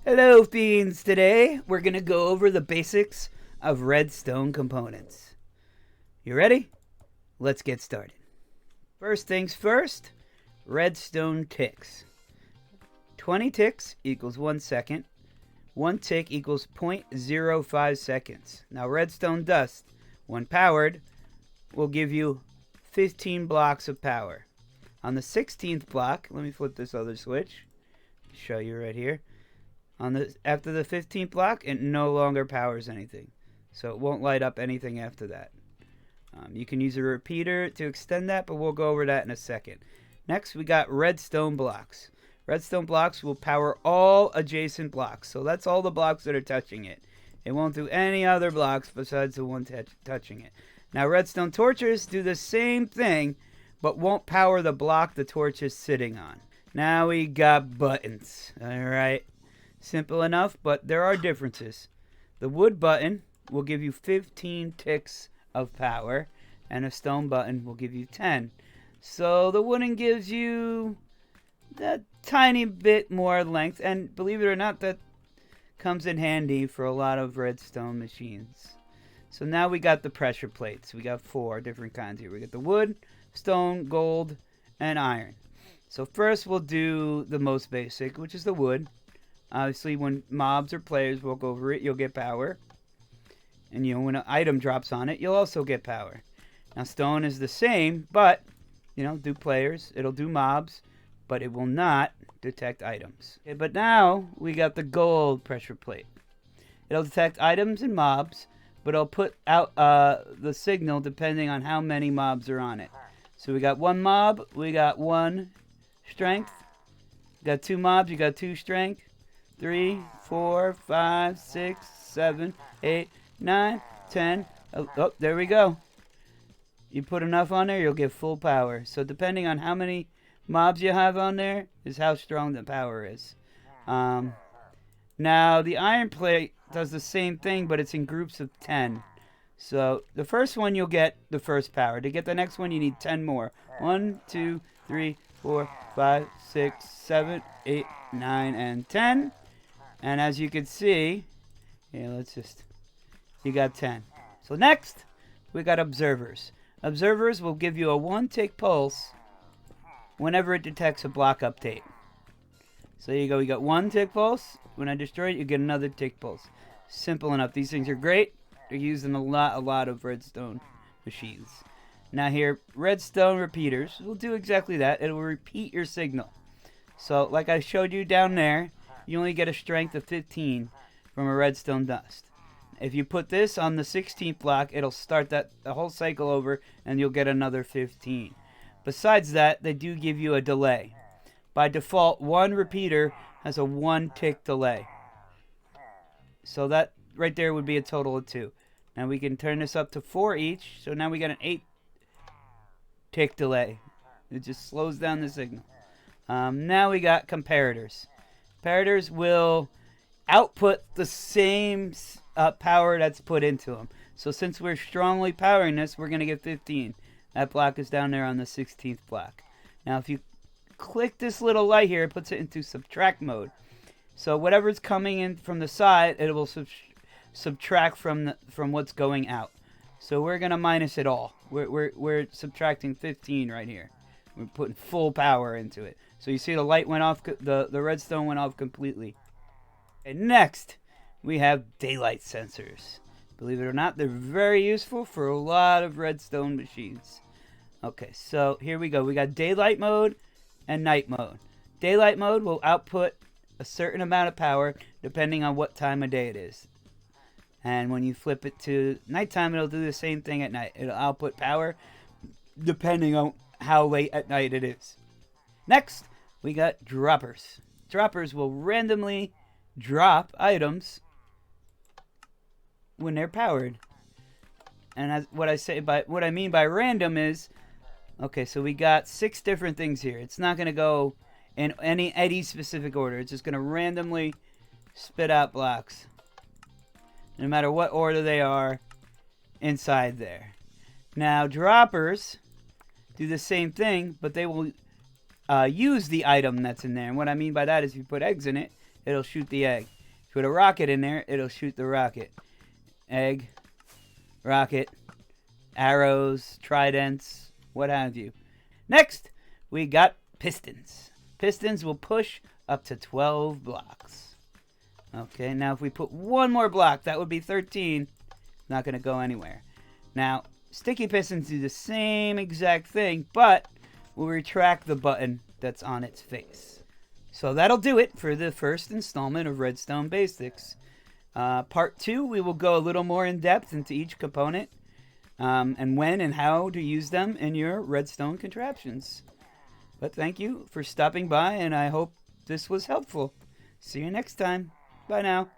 Hello, fiends. Today we're going to go over the basics of redstone components. You ready? Let's get started. First things first, redstone ticks. 20 ticks equals 1 second. 1 tick equals 0.05 seconds. Now redstone dust, when powered, will give you 15 blocks of power. On the 16th block, let me flip this other switch. Show you right here. After the 15th block, it no longer powers anything. So it won't light up anything after that. You can use a repeater to extend that, but we'll go over that in a second. Next, we got redstone blocks. Redstone blocks will power all adjacent blocks. So that's all the blocks that are touching it. It won't do any other blocks besides the one touching it. Now, redstone torches do the same thing, but won't power the block the torch is sitting on. Now we got buttons. Alright. Simple enough, but there are differences. The wood button will give you 15 ticks of power, and a stone button will give you 10. So the wooden gives you a tiny bit more length, and believe it or not, that comes in handy for a lot of redstone machines. So now we got the pressure plates. We got 4 different kinds here. We got the wood, stone, gold, and iron. So first we'll do the most basic, which is the wood. Obviously, when mobs or players walk over it, you'll get power. And when an item drops on it, you'll also get power. Now, stone is the same, but, do players. It'll do mobs, but it will not detect items. Okay, but now, we got the gold pressure plate. It'll detect items and mobs, but it'll put out the signal depending on how many mobs are on it. So we got 1 mob, we got 1 strength. We got 2 mobs, you got 2 strength. 3, 4, 5, 6, 7, 8, 9, 10. Oh, there we go. You put enough on there, you'll get full power. So depending on how many mobs you have on there is how strong the power is. Now, the iron plate does the same thing, but it's in groups of 10. So the first one, you'll get the first power. To get the next one, you need 10 more. 1, 2, 3, 4, 5, 6, 7, 8, 9, and 10. And as you can see, you got 10. So next, we got observers. Observers will give you a 1-tick pulse whenever it detects a block update. So there you go, we got 1-tick pulse. When I destroy it, you get another tick pulse. Simple enough. These things are great. They're used in a lot of redstone machines. Now here, redstone repeaters will do exactly that. It will repeat your signal. So like I showed you down there, you only get a strength of 15 from a redstone dust. If you put this on the 16th block, it'll start the whole cycle over, and you'll get another 15. Besides that, they do give you a delay. By default, 1 repeater has a 1-tick delay. So that right there would be a total of 2. Now we can turn this up to 4 each, so now we got an 8-tick delay. It just slows down the signal. Now we got comparators. Comparators will output the same power that's put into them. So since we're strongly powering this, we're going to get 15. That block is down there on the 16th block. Now if you click this little light here, it puts it into subtract mode. So whatever's coming in from the side, it will subtract from what's going out. So we're going to minus it all. We're subtracting 15 right here. We're putting full power into it. So you see the light went off, the redstone went off completely. And next, we have daylight sensors. Believe it or not, they're very useful for a lot of redstone machines. Okay, so here we go. We got daylight mode and night mode. Daylight mode will output a certain amount of power depending on what time of day it is. And when you flip it to nighttime, it'll do the same thing at night. It'll output power depending on how late at night it is. Next, we got droppers. Droppers will randomly drop items when they're powered. And what I mean by random is, okay, so we got 6 different things here. It's not going to go in any specific order. It's just going to randomly spit out blocks, no matter what order they are inside there. Now, droppers do the same thing, but they will use the item that's in there. And what I mean by that is if you put eggs in it, it'll shoot the egg. Put a rocket in there, it'll shoot the rocket. Egg, rocket, arrows, tridents, what have you. Next, we got pistons. Pistons will push up to 12 blocks. Okay, now if we put one more block, that would be 13. Not going to go anywhere. Now, sticky pistons do the same exact thing, but we'll retract the button that's on its face. So that'll do it for the first installment of Redstone Basics. Part 2, we will go a little more in depth into each component and when and how to use them in your redstone contraptions. But thank you for stopping by, and I hope this was helpful. See you next time. Bye now.